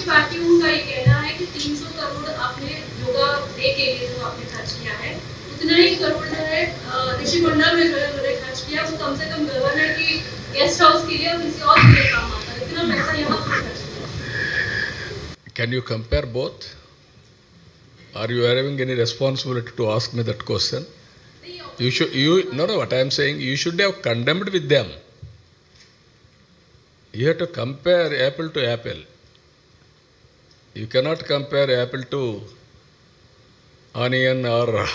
Party उनका ये कहना है कि 300 करोड़ आपने योगा डे के लिए जो आपने खर्च किया है, उतना ही करोड़ जो है ऋषि मंडल में जो है उन्होंने खर्च किया, वो कम से कम गवर्नर की गेस्ट हाउस के लिए और किसी और के लिए काम आता है, इतना पैसा यहाँ पर खर्च किया। Can you compare both? Are you having any responsibility to ask me that question? No, what I am saying, you should have condemned with them. You have to compare apple to apple. You cannot compare apple to onion or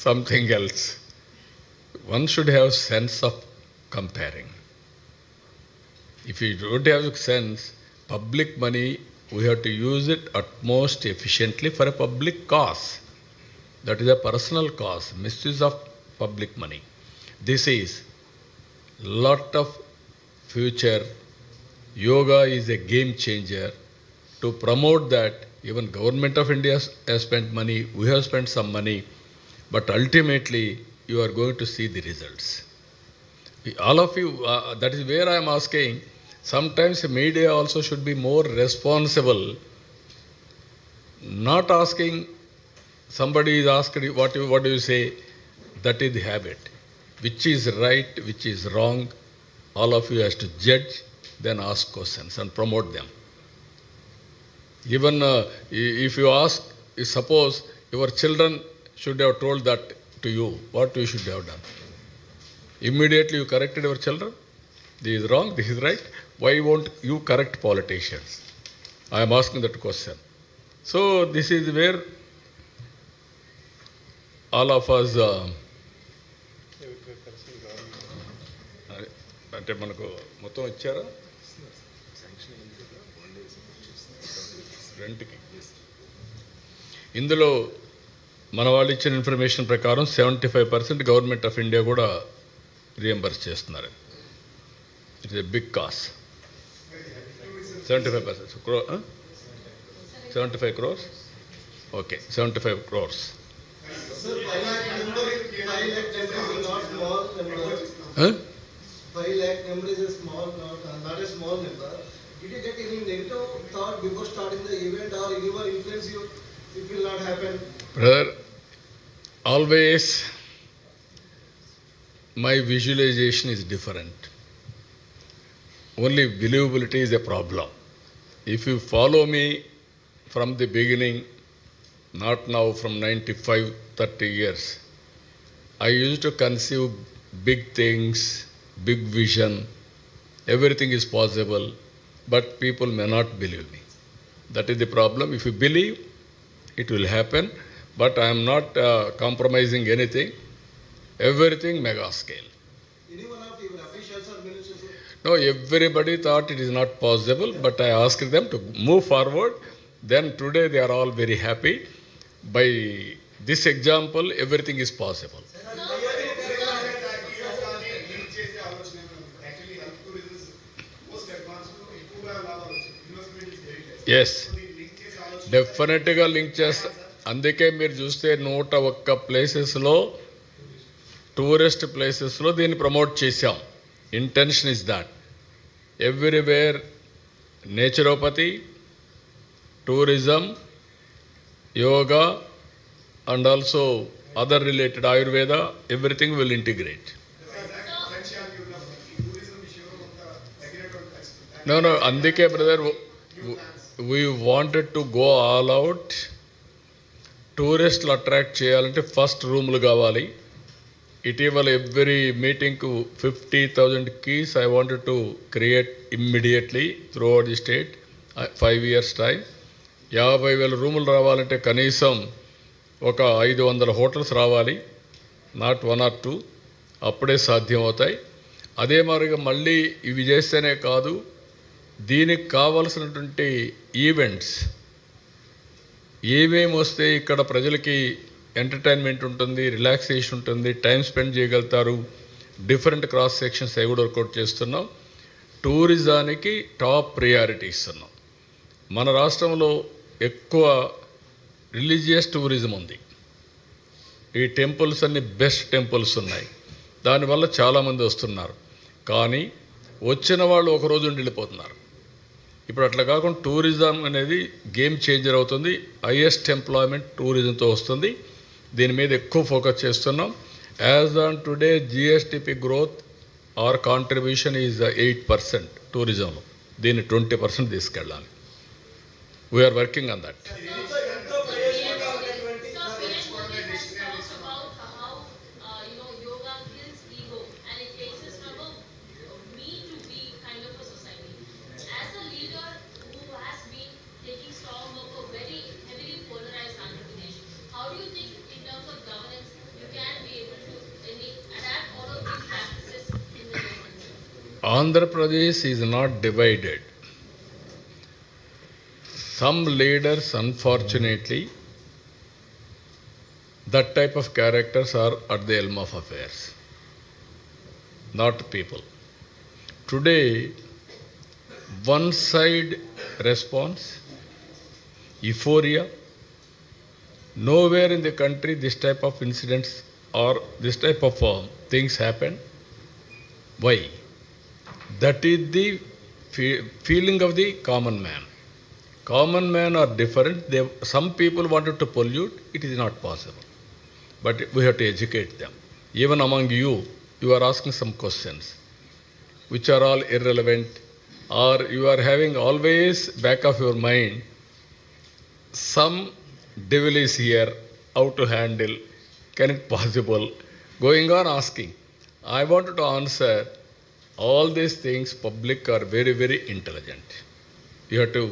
something else. One should have sense of comparing. If you don't have sense, public money, we have to use it at most efficiently for a public cause. That is a personal cause, misuse of public money. This is lot of future. Yoga is a game changer. To promote that, even Government of India has spent money, we have spent some money, but ultimately you are going to see the results. All of you, that is where I am asking, sometimes media also should be more responsible, not asking, somebody is asked, what do you say? That is the habit. Which is right, which is wrong, all of you has to judge, then ask questions and promote them. Even if you ask, suppose your children should have told that to you, what you should have done? Immediately you corrected your children? This is wrong, this is right. Why won't you correct politicians? I am asking that question. So this is where all of us అంటే మనకు మొత్తం ఇచ్చారా రెంట్కి ఇందులో మన వాళ్ళు ఇచ్చిన information ప్రకారం 75% గవర్నమెంట్ ఆఫ్ ఇండియా కూడా రియంబర్స్ చేస్తున్నారు. It is a big cost. 75%. 75 crores? Okay, 75 crores. Sir, 5 lakh number is not small number. Huh? 5 lakh number is a small, not a small number. Did you get any negative thought before starting the event, or anyone influence you? It will not happen. Brother, always my visualization is different. Only believability is a problem. If you follow me from the beginning, not now, from 95, 30 years, I used to conceive big things, big vision, everything is possible, but people may not believe me. That is the problem. If you believe, it will happen, but I am not compromising anything. Everything mega scale. Anyone of your officials or ministers? No, everybody thought it is not possible, but I asked them to move forward. Then today they are all very happy. By this example, everything is possible. Yes, డెఫినెట్గా link చేస్తా. అందుకే మీరు చూస్తే 101 ప్లేసెస్లో, tourist ప్లేసెస్లో దీన్ని promote చేశాం. Intention is that everywhere naturopathy, tourism, yoga, and also other related Ayurveda, everything will integrate. No, andike brother, we wanted to go all out. Tourists attract cheyalante first roomlu kavali. ఇటీవల every మీటింగ్కు 50,000 keys I wanted to create immediately throughout the state, 5 years time. 50,000 రూములు రావాలంటే కనీసం ఒక 500 hotels రావాలి, not 1 or 2, అప్పుడే సాధ్యం అవుతాయి. అదే మాదిరిగా మళ్ళీ ఇవి చేస్తేనే కాదు, దీనికి కావలసినటువంటి ఈవెంట్స్ ఏమేమి వస్తే ఇక్కడ ప్రజలకి ఎంటర్టైన్మెంట్ ఉంటుంది, రిలాక్సేషన్ ఉంటుంది, టైం స్పెండ్ చేయగలుగుతారు, డిఫరెంట్ క్రాస్ సెక్షన్స్ అవి కూడా వర్కౌట్ చేస్తున్నాం. టూరిజానికి టాప్ ప్రియారిటీ ఇస్తున్నాం. మన రాష్ట్రంలో ఎక్కువ రిలీజియస్ టూరిజం ఉంది. ఈ టెంపుల్స్ అన్ని బెస్ట్ టెంపుల్స్ ఉన్నాయి, దానివల్ల చాలామంది వస్తున్నారు. కానీ వచ్చిన వాళ్ళు ఒకరోజు ఉండి వెళ్ళిపోతున్నారు. ఇప్పుడు అట్లా కాకుండా టూరిజం అనేది గేమ్ చేంజర్ అవుతుంది. హైయెస్ట్ ఎంప్లాయ్మెంట్ టూరిజంతో వస్తుంది. దీని మీద ఎక్కువ ఫోకస్ చేస్తున్నాం. As on today GSTP growth or contribution is 8% టూరిజంలో. దీన్ని 20% తీసుకెళ్ళాలి. We're working on that. Andhra Pradesh is not divided. Some leaders, unfortunately, that type of characters are at the helm of affairs, not people. Today, one side response, euphoria. Nowhere in the country this type of incidents or this type of things happen. Why? That is the feeling of the common man. Common men are different. Some people wanted to pollute. It is not possible. But we have to educate them. Even among you, you are asking some questions which are all irrelevant, or you are having always back of your mind some devil is here, how to handle, can it possible, going on asking. I wanted to answer all these things. Public are very, very intelligent. You have to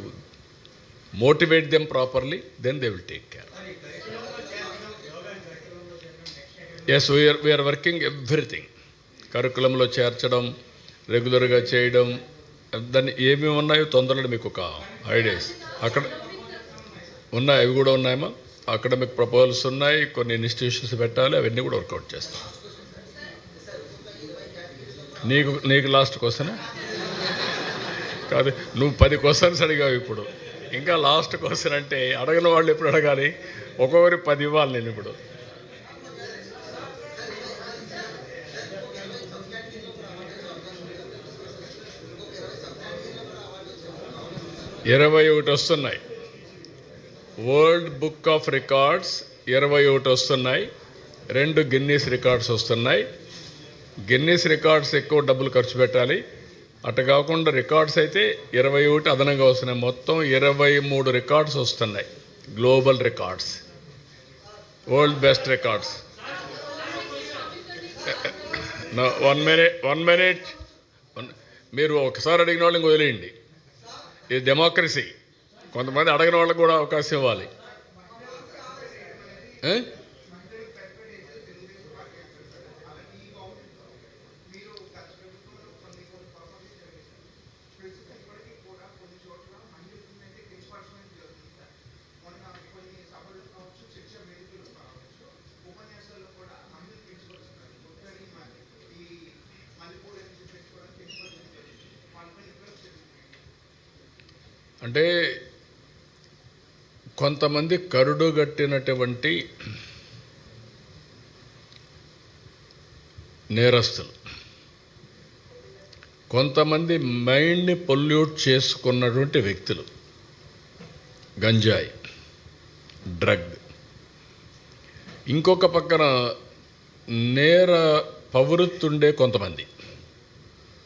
motivate them properly, then they will take care. Yes, we are working everything. కరికులంలో చేర్చడం, రెగ్యులర్గా చేయడం, దాన్ని ఏమేమి ఉన్నాయో తొందరలో మీకు ఒక ideas అక్కడ ఉన్నాయి. అవి కూడా ఉన్నాయమ్మా. అకాడమిక్ ప్రపోజల్స్ ఉన్నాయి, కొన్ని ఇన్స్టిట్యూషన్స్ పెట్టాలి, అవన్నీ కూడా వర్కౌట్ చేస్తాం. నీకు లాస్ట్ క్వశ్చన్ కాదు, నువ్వు 10 క్వశ్చన్స్ అడిగావు ఇప్పుడు. ఇంకా లాస్ట్ క్వశ్చన్ అంటే అడగని వాళ్ళు ఎప్పుడు అడగాలి? ఒక్కొక్కరి 10 ఇవ్వాలి నేను ఇప్పుడు. ఇరవై 21 వస్తున్నాయి. వరల్డ్ బుక్ ఆఫ్ రికార్డ్స్ 21 వస్తున్నాయి. 2 గిన్నీస్ రికార్డ్స్ వస్తున్నాయి. గిన్నీస్ రికార్డ్స్ ఎక్కువ డబ్బులు ఖర్చు పెట్టాలి. అటు కాకుండా రికార్డ్స్ అయితే 21 అదనంగా వస్తున్నాయి. మొత్తం 23 రికార్డ్స్ వస్తున్నాయి. Global records, world best records. 1 minute. మీరు ఒకసారి అడిగిన వాళ్ళని వదిలేయండి. ఇది డెమోక్రసీ. కొంతమంది అడగిన వాళ్ళకి కూడా అవకాశం ఇవ్వాలి. అంటే కొంతమంది కరుడుగట్టినటువంటి నేరస్తులు, కొంతమంది మైండ్ని పొల్యూట్ చేసుకున్నటువంటి వ్యక్తులు, గంజాయి, డ్రగ్. ఇంకొక పక్కన నేర ప్రవృత్తుండే కొంతమంది.